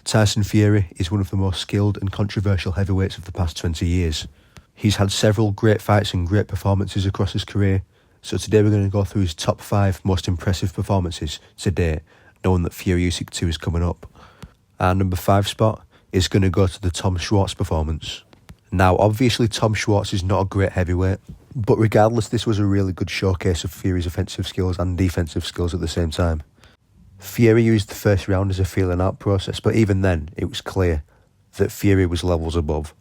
Tyson Fury is one of the most skilled and controversial heavyweights of the past 20 years. He's had several great fights and great performances across his career, so today we're going to go through his top 5 most impressive performances to date, knowing that Fury Usyk 2 is coming up. Our number 5 spot is going to go to the Tom Schwarz performance. Now obviously Tom Schwarz is not a great heavyweight, but regardless this was a really good showcase of Fury's offensive skills and defensive skills at the same time. Fury used the first round as a feeling out process, but even then it was clear that Fury was levels above,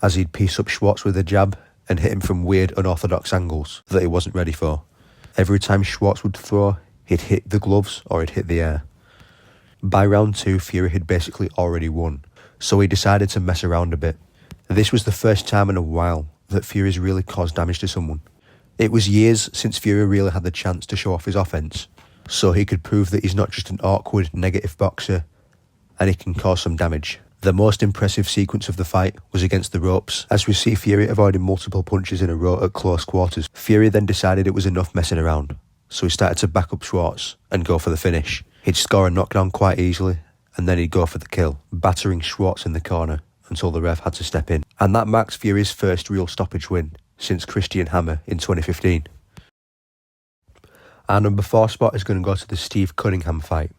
as he'd piece up Schwarz with a jab and hit him from weird unorthodox angles that he wasn't ready for. Every time Schwarz would throw, he'd hit the gloves or he'd hit the air. By round 2, Fury had basically already won, so he decided to mess around a bit. This was the first time in a while that Fury's really caused damage to someone. It was years since Fury really had the chance to show off his offense, so he could prove that he's not just an awkward, negative boxer, and he can cause some damage. The most impressive sequence of the fight was against the ropes, as we see Fury avoiding multiple punches in a row at close quarters. Fury then decided it was enough messing around, so he started to back up Schwarz and go for the finish. He'd score a knockdown quite easily, and then he'd go for the kill, battering Schwarz in the corner until the ref had to step in. And that marks Fury's first real stoppage win since Christian Hammer in 2015. Our number 4 spot is going to go to the Steve Cunningham fight.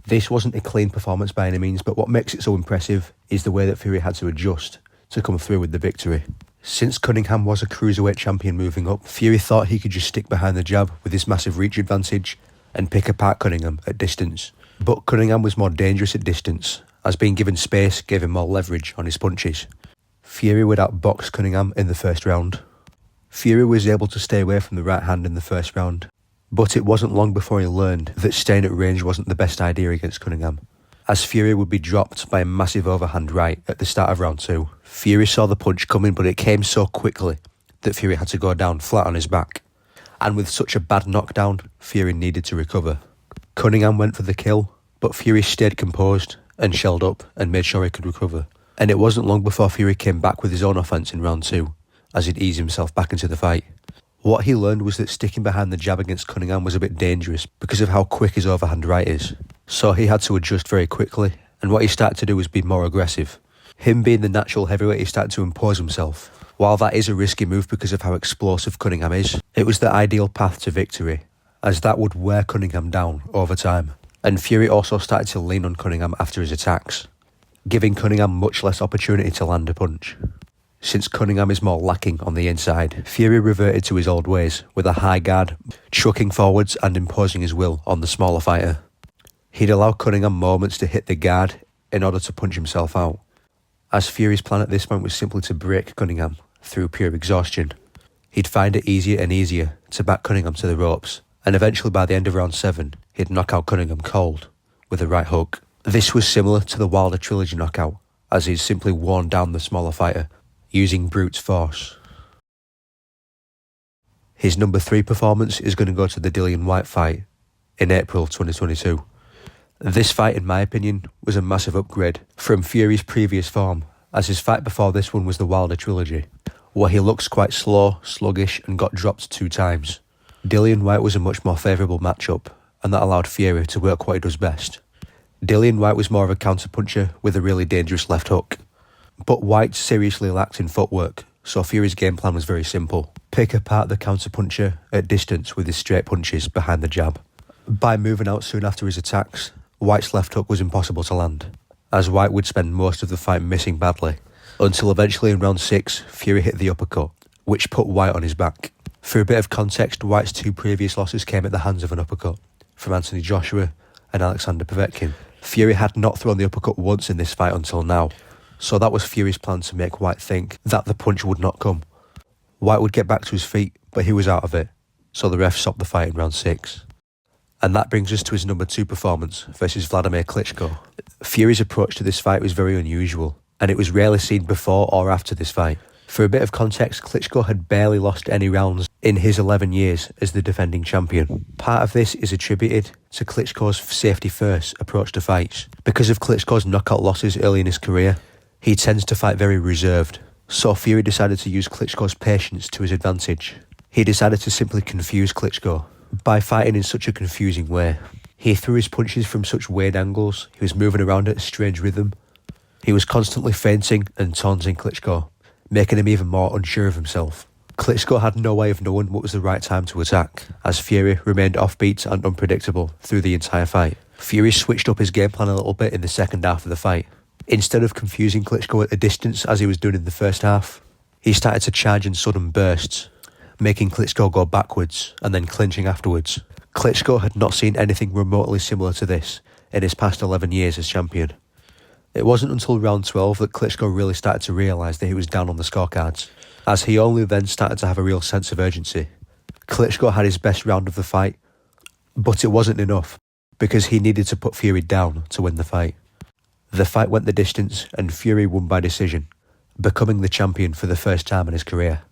This wasn't a clean performance by any means, but what makes it so impressive is the way that Fury had to adjust to come through with the victory. Since Cunningham was a cruiserweight champion moving up, Fury thought he could just stick behind the jab with his massive reach advantage and pick apart Cunningham at distance. But Cunningham was more dangerous at distance, as being given space gave him more leverage on his punches. Fury would outbox Cunningham in the first round. Fury was able to stay away from the right hand in the first round, but it wasn't long before he learned that staying at range wasn't the best idea against Cunningham, as Fury would be dropped by a massive overhand right at the start of round 2. Fury saw the punch coming, but it came so quickly that Fury had to go down flat on his back. And with such a bad knockdown, Fury needed to recover. Cunningham went for the kill, but Fury stayed composed and shelled up and made sure he could recover. And it wasn't long before Fury came back with his own offense in round 2, as he'd ease himself back into the fight. What he learned was that sticking behind the jab against Cunningham was a bit dangerous because of how quick his overhand right is. So he had to adjust very quickly, and what he started to do was be more aggressive. Him being the natural heavyweight, he started to impose himself. While that is a risky move because of how explosive Cunningham is, it was the ideal path to victory, as that would wear Cunningham down over time. And Fury also started to lean on Cunningham after his attacks, giving Cunningham much less opportunity to land a punch. Since Cunningham is more lacking on the inside, Fury reverted to his old ways with a high guard, chucking forwards and imposing his will on the smaller fighter. He'd allow Cunningham moments to hit the guard in order to punch himself out, as Fury's plan at this point was simply to break Cunningham through pure exhaustion. He'd find it easier and easier to back Cunningham to the ropes, and eventually by the end of round 7, he'd knock out Cunningham cold with a right hook. This was similar to the Wilder trilogy knockout, as he'd simply worn down the smaller fighter, using brute force. His number 3 performance is going to go to the Dillian Whyte fight in April 2022. This fight, in my opinion, was a massive upgrade from Fury's previous form, as his fight before this one was the Wilder trilogy, where he looks quite slow, sluggish and got dropped 2 times. Dillian Whyte was a much more favourable matchup, and that allowed Fury to work what he does best. Dillian Whyte was more of a counter-puncher with a really dangerous left hook, but Whyte seriously lacked in footwork, so Fury's game plan was very simple. Pick apart the counter-puncher at distance with his straight punches behind the jab. By moving out soon after his attacks, Whyte's left hook was impossible to land, as Whyte would spend most of the fight missing badly, until eventually in round 6, Fury hit the uppercut, which put Whyte on his back. For a bit of context, Whyte's 2 previous losses came at the hands of an uppercut from Anthony Joshua and Alexander Povetkin. Fury had not thrown the uppercut once in this fight until now, so that was Fury's plan to make Whyte think that the punch would not come. Whyte would get back to his feet, but he was out of it, so the ref stopped the fight in round 6. And that brings us to his number 2 performance versus Vladimir Klitschko. Fury's approach to this fight was very unusual, and it was rarely seen before or after this fight. For a bit of context, Klitschko had barely lost any rounds in his 11 years as the defending champion. Part of this is attributed to Klitschko's safety-first approach to fights. Because of Klitschko's knockout losses early in his career, he tends to fight very reserved, so Fury decided to use Klitschko's patience to his advantage. He decided to simply confuse Klitschko by fighting in such a confusing way. He threw his punches from such weird angles, he was moving around at a strange rhythm, He was constantly feinting and taunting Klitschko, making him even more unsure of himself. Klitschko had no way of knowing what was the right time to attack, as Fury remained offbeat and unpredictable through the entire fight. Fury switched up his game plan a little bit in the second half of the fight. Instead of confusing Klitschko at a distance as he was doing in the first half, he started to charge in sudden bursts, making Klitschko go backwards and then clinching afterwards. Klitschko had not seen anything remotely similar to this in his past 11 years as champion. It wasn't until round 12 that Klitschko really started to realise that he was down on the scorecards, as he only then started to have a real sense of urgency. Klitschko had his best round of the fight, but it wasn't enough, because he needed to put Fury down to win the fight. The fight went the distance and Fury won by decision, becoming the champion for the first time in his career.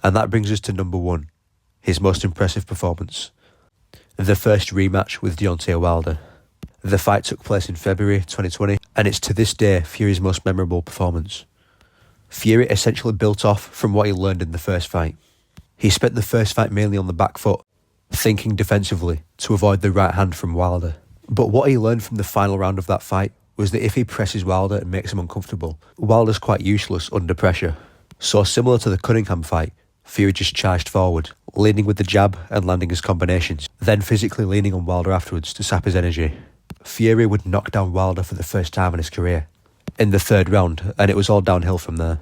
And that brings us to number 1, his most impressive performance. The first rematch with Deontay Wilder. The fight took place in February 2020, and it's to this day Fury's most memorable performance. Fury essentially built off from what he learned in the first fight. He spent the first fight mainly on the back foot, thinking defensively to avoid the right hand from Wilder. But what he learned from the final round of that fight was that if he presses Wilder and makes him uncomfortable, Wilder's quite useless under pressure. So similar to the Cunningham fight, Fury just charged forward, leading with the jab and landing his combinations, then physically leaning on Wilder afterwards to sap his energy. Fury would knock down Wilder for the first time in his career in the third round, and it was all downhill from there.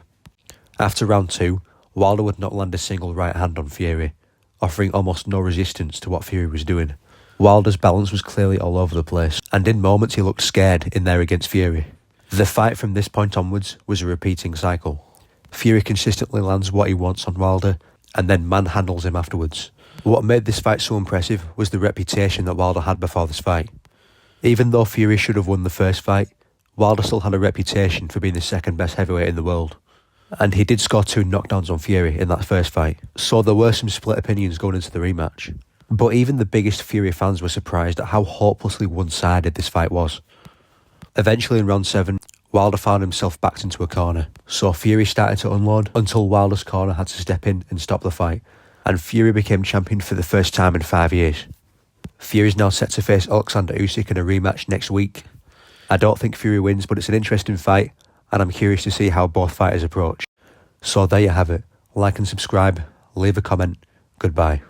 After round 2, Wilder would not land a single right hand on Fury, offering almost no resistance to what Fury was doing. Wilder's balance was clearly all over the place, and in moments he looked scared in there against Fury. The fight from this point onwards was a repeating cycle. Fury consistently lands what he wants on Wilder, and then manhandles him afterwards. What made this fight so impressive was the reputation that Wilder had before this fight. Even though Fury should have won the first fight, Wilder still had a reputation for being the second best heavyweight in the world. And he did score 2 knockdowns on Fury in that first fight, so there were some split opinions going into the rematch. But even the biggest Fury fans were surprised at how hopelessly one-sided this fight was. Eventually in round 7, Wilder found himself backed into a corner, so Fury started to unload until Wilder's corner had to step in and stop the fight, and Fury became champion for the first time in 5 years. Fury's now set to face Alexander Usyk in a rematch next week. I don't think Fury wins, but it's an interesting fight, and I'm curious to see how both fighters approach. So there you have it. Like and subscribe, leave a comment. Goodbye.